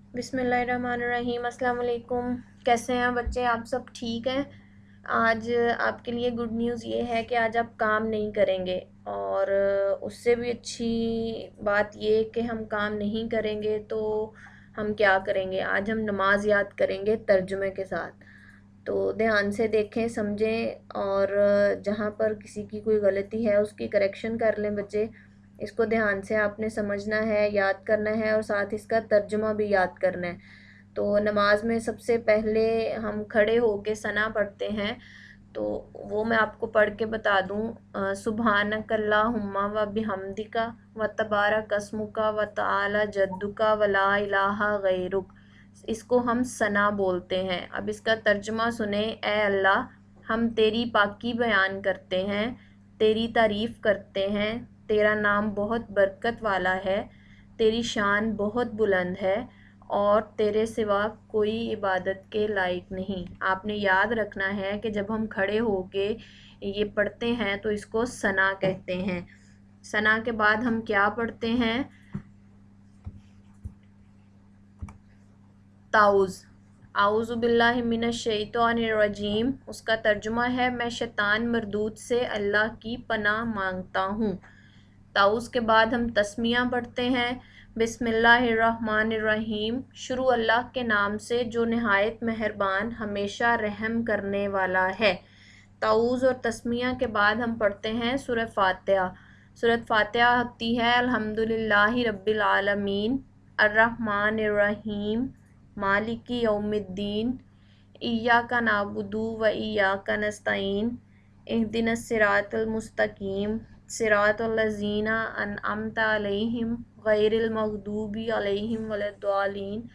बिस्मिल्लाहिर्रहमानिर्रहीम। अस्सलाम वालेकुम। कैसे हैं बच्चे? आप सब ठीक हैं? आज आपके लिए गुड न्यूज़ ये है कि आज आप काम नहीं करेंगे, और उससे भी अच्छी बात ये कि हम काम नहीं करेंगे तो हम क्या करेंगे? आज हम नमाज याद करेंगे तर्जुमे के साथ। तो ध्यान से देखें, समझें, और जहाँ पर किसी की कोई गलती है उसकी करेक्शन कर लें बच्चे। इसको ध्यान से आपने समझना है, याद करना है, और साथ इसका तर्जुमा भी याद करना है। तो नमाज में सबसे पहले हम खड़े होके सना पढ़ते हैं, तो वो मैं आपको पढ़ के बता दूँ। सुबहानक अल्लाहुम्मा व बिहम्दिका व तबारक अस्मुका व तआला जद्दुका व ला इलाहा गैरुक। इसको हम सना बोलते हैं। अब इसका तर्जुमा सुने। ए अल्लाह, हम तेरी पाकी बयान करते हैं, तेरी तारीफ़ करते हैं, तेरा नाम बहुत बरकत वाला है, तेरी शान बहुत बुलंद है, और तेरे सिवा कोई इबादत के लायक नहीं। आपने याद रखना है कि जब हम खड़े होके ये पढ़ते हैं तो इसको सना कहते हैं। सना के बाद हम क्या पढ़ते हैं? ताउज़। आऊज़ु बिल्लाहि मिनश शैतानिर रजीम। उसका तर्जुमा है, मैं शैतान मरदूद से अल्लाह की पनाह मांगता हूँ। ताउज़ के बाद हम तस्मिया पढ़ते हैं। बिस्मिल्लाहिर्रहमानिर्रहीम। शुरू अल्लाह के नाम से जो निहायत मेहरबान हमेशा रहम करने वाला है। ताउज़ और तस्मिया के बाद हम पढ़ते हैं सूरह फातिहा। सूरह फातिहा होती है अल्हम्दुलिल्लाहि रब्बिल आलमीन अर्रहमानिर्रहीम मालिकी यौमिद्दीन इय्याका नअबुदु व इय्याका नस्तईन इहदिनस सिरातल मुस्तकीम सिरातल लज़ीना अनअमता अलैहिम गैरिल मग़दूबी अलैहिम वलद्दालीन।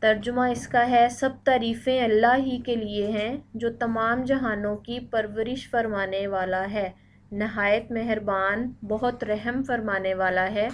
तर्जुमा इसका है, सब तारीफ़ें अल्लाह ही के लिए हैं जो तमाम जहानों की परवरिश फरमाने वाला है, नहायत मेहरबान, बहुत रहम फरमाने वाला है,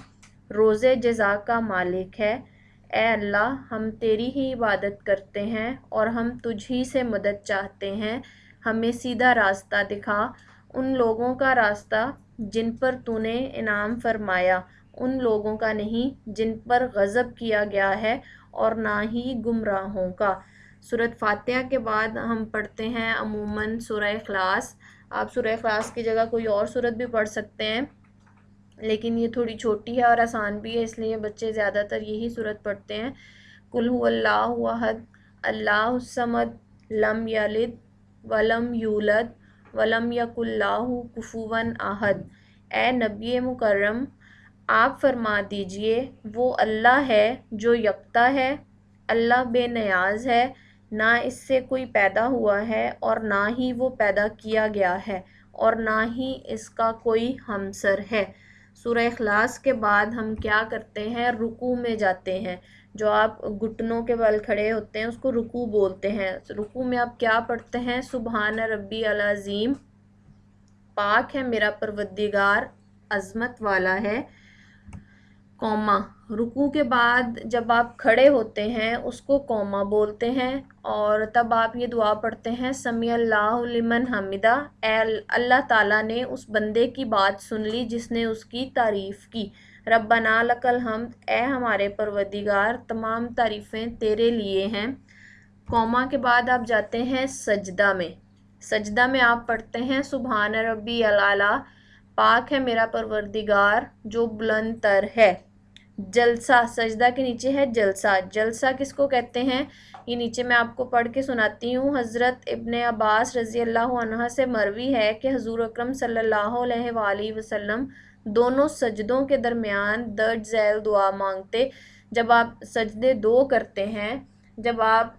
रोज़े जज़ा का मालिक है। ए अल्लाह, हम तेरी ही इबादत करते हैं और हम तुझ ही से मदद चाहते हैं। हमें सीधा रास्ता दिखा, उन लोगों का रास्ता जिन पर तूने इनाम फरमाया, उन लोगों का नहीं जिन पर गज़ब किया गया है, और ना ही गुमराहों का। सूरत फातिहा के बाद हम पढ़ते हैं अमूमन सूरह इखलास। आप सूरह इखलास की जगह कोई और सूरत भी पढ़ सकते हैं, लेकिन ये थोड़ी छोटी है और आसान भी है, इसलिए बच्चे ज़्यादातर यही सूरत पढ़ते हैं। कुल हुवल्लाहु अहद अल्लाहुस समद लम यलिद वलम यूलद वलम यकुल्लाहु कुफुवन अहद। ए नबी मुकर्रम, आप फरमा दीजिए, वो अल्लाह है जो यकता है, अल्लाह बेनियाज है, ना इससे कोई पैदा हुआ है और ना ही वो पैदा किया गया है, और ना ही इसका कोई हमसर है। सूरह इखलास के बाद हम क्या करते हैं? रुकू में जाते हैं। जो आप घुटनों के बल खड़े होते हैं उसको रुकू बोलते हैं। रुकू में आप क्या पढ़ते हैं? सुबहान रब्बी अल अज़ीम, पाक है मेरा परवरदिगार, अज़मत वाला है, कौमा। रुकू के बाद जब आप खड़े होते हैं उसको कौमा बोलते हैं, और तब आप ये दुआ पढ़ते हैं, समी अल्लाहु लिमन हमिदा। अल्लाह ताला ने उस बंदे की बात सुन ली जिसने उसकी तारीफ़ की। रब्बना लकल हम्द, ए हमारे परवरदिगार, तमाम तारीफ़ें तेरे लिए हैं। कौमा के बाद आप जाते हैं सजदा में। सजदा में आप पढ़ते हैं सुबहान रब्बी अला, पाक है मेरा परवरदिगार जो बुलंद तर है। जलसा, सजदा के नीचे है जलसा। जलसा किसको कहते हैं? ये नीचे मैं आपको पढ़ के सुनाती हूँ। हज़रत इब्ने अब्बास रज़ी अल्लाह अन्हा से मरवी है कि हुज़ूर अकरम सल्लल्लाहु अलैहि वसल्लम दोनों सजदों के दरमियान दर्ज झैल दुआ मांगते। जब आप सजदे दो करते हैं, जब आप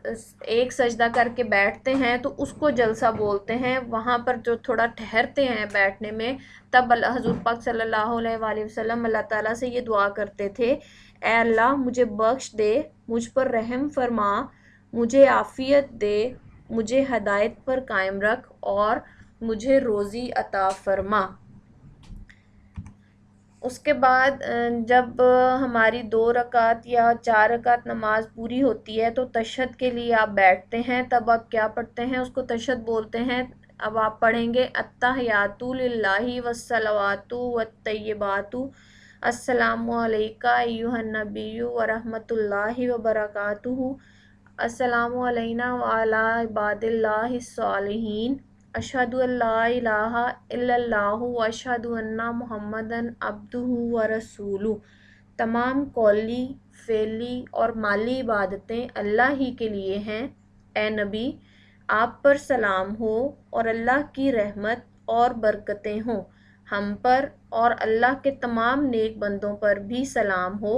एक सजदा करके बैठते हैं तो उसको जलसा बोलते हैं। वहाँ पर जो थोड़ा ठहरते हैं बैठने में, तब हज़ूर पाक सल्लल्लाहु अलैहि वसल्लम अल्लाह ताला से ये दुआ करते थे, ए अल्लाह मुझे बख्श दे, मुझ पर रहम फरमा, मुझे आफ़ियत दे, मुझे हदायत पर कायम रख, और मुझे रोज़ी अता फरमा। उसके बाद जब हमारी 2 रकात या 4 रकात नमाज पूरी होती है तो तशहद के लिए आप बैठते हैं। तब आप क्या पढ़ते हैं? उसको तशहद बोलते हैं। अब आप पढ़ेंगे अत्तहियातु लिल्लाहि वस्सलावातु वत्तय्यिबातु अस्सलामु अलैका अय्युहन नबिय्यु व रहमतुल्लाहि व बरकातुहू। अस्सलामु अलैना व अला इबादिल्लाहिस सालिहीन। अशहदु अल्ला इलाहा इल्लल्लाहु व अशहदु अन्ना मुहम्मदन अब्दुहु व रसूलुहु। तमाम कौली, फ़ेली और माली इबादतें अल्लाह ही के लिए हैं। ए नबी, आप पर सलाम हो और अल्लाह की रहमत और बरकतें हों। हम पर और अल्लाह के तमाम नेक बंदों पर भी सलाम हो।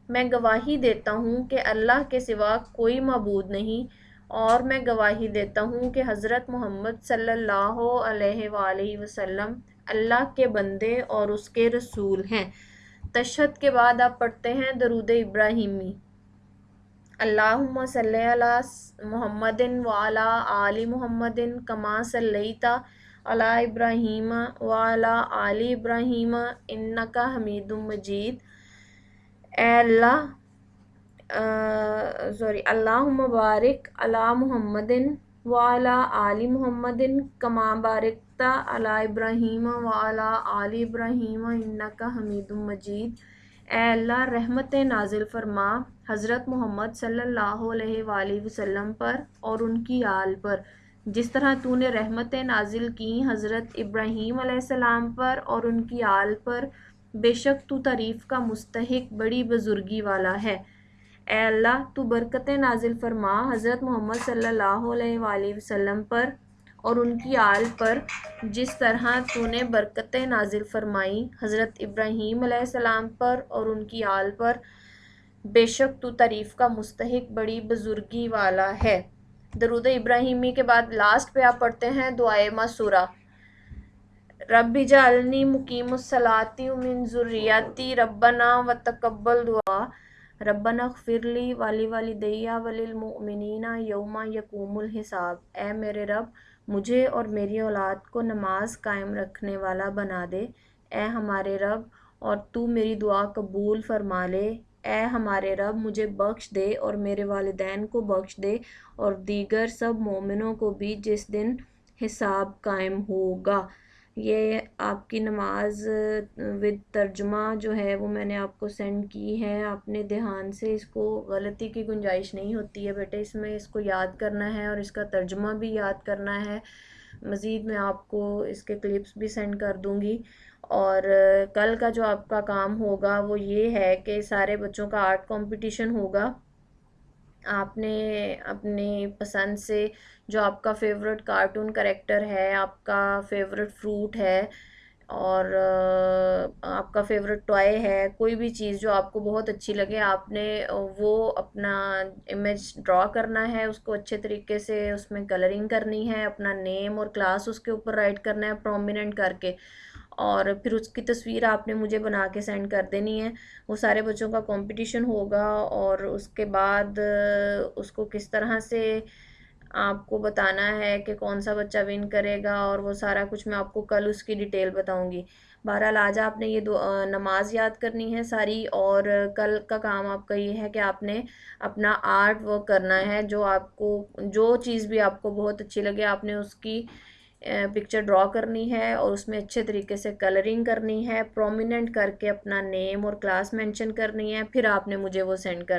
मैं गवाही देता हूँ कि अल्लाह के सिवा कोई मबूद नहीं, और मैं गवाही देता हूँ कि हज़रत मोहम्मद सल्लल्लाहु अलैहि वसल्लम अल्लाह के बंदे और उसके रसूल हैं। तशहद के बाद आप पढ़ते हैं दरूद इब्राहिमी। अल्लाहुम्मा सल्ली अला मुहम्मदिन व अला आलि मुहम्मदिन कमा सल्लैता अला इब्राहीम व अला आलि इब्राहीम इन्नका हमीदुम मजीद। अल्लाहुम्मा बारिक अला मुहम्मदिन व अला आलि मुहम्मदिन कमा बारकता अला इब्राहीम व अला आलि इब्राहीम इन्नका हमीदुम मजीद। ए अल्लाह, रहमत नाजिल फरमा हज़रत मोहम्मद सल्लल्लाहु अलैहि वसल्लम पर और उनकी आल पर, जिस तरह तूने रहमत नाजिल की हज़रत इब्राहीम अलैहिस्सलाम पर और उनकी आल पर। बेशक तू तारीफ़ का मुस्तहिक बड़ी बुजुर्गी वाला है। ए अल्लाह, तू बरकत नाजिल फरमा हज़रत मोहम्मद सल्लल्लाहु अलैहि वसल्लम पर और उनकी आल पर, जिस तरह तूने बरकत नाजिल फरमाई हज़रत इब्राहीम अलैहिस्सलाम पर और उनकी आल पर। बेशक तू तारीफ़ का मुस्तहिक बड़ी बुजुर्गी वाला है। दरूद इब्राहिमी के बाद लास्ट पे आप पढ़ते हैं दुआए मासूरा। रब्बी जालनी मुकीमुस्सलाती व मिन ज़ुर्रियती रब्बना व तक़ब्बल दुआ। रब्बना ग़फ़िरली वली वालिदैया वलिल मुमिनीना यौमा यक़ूमुल हिसाब। ए मेरे रब, मुझे और मेरी औलाद को नमाज कायम रखने वाला बना दे। ए हमारे रब, और तू मेरी दुआ कबूल फरमा ले। ए हमारे रब, मुझे बख्श दे और मेरे वालिदैन को बख्श दे, और दीगर सब मोमिनों को भी जिस दिन हिसाब कायम होगा। ये आपकी नमाज विद तर्जुमा जो है वो मैंने आपको सेंड की है। आपने ध्यान से, इसको गलती की गुंजाइश नहीं होती है बेटे, इसमें इसको याद करना है और इसका तर्जुमा भी याद करना है। मज़ीद मैं आपको इसके क्लिप्स भी सेंड कर दूँगी। और कल का जो आपका काम होगा वो ये है कि सारे बच्चों का आर्ट कंपटीशन होगा। आपने अपनी पसंद से जो आपका फेवरेट कार्टून कैरेक्टर है, आपका फेवरेट फ्रूट है, और आपका फेवरेट टॉय है, कोई भी चीज़ जो आपको बहुत अच्छी लगे, आपने वो अपना इमेज ड्रॉ करना है, उसको अच्छे तरीके से उसमें कलरिंग करनी है, अपना नेम और क्लास उसके ऊपर राइट करना है प्रोमिनेंट करके, और फिर उसकी तस्वीर आपने मुझे बना के सेंड कर देनी है। वो सारे बच्चों का कंपटीशन होगा, और उसके बाद उसको किस तरह से आपको बताना है कि कौन सा बच्चा विन करेगा, और वो सारा कुछ मैं आपको कल उसकी डिटेल बताऊंगी। बहरहाल आज आपने ये नमाज याद करनी है सारी, और कल का काम आपका ये है कि आपने अपना आर्ट वर्क करना है। जो आपको जो चीज़ भी आपको बहुत अच्छी लगे, आपने उसकी पिक्चर ड्रॉ करनी है और उसमें अच्छे तरीके से कलरिंग करनी है, प्रोमिनेंट करके अपना नेम और क्लास मेंशन करनी है, फिर आपने मुझे वो सेंड कर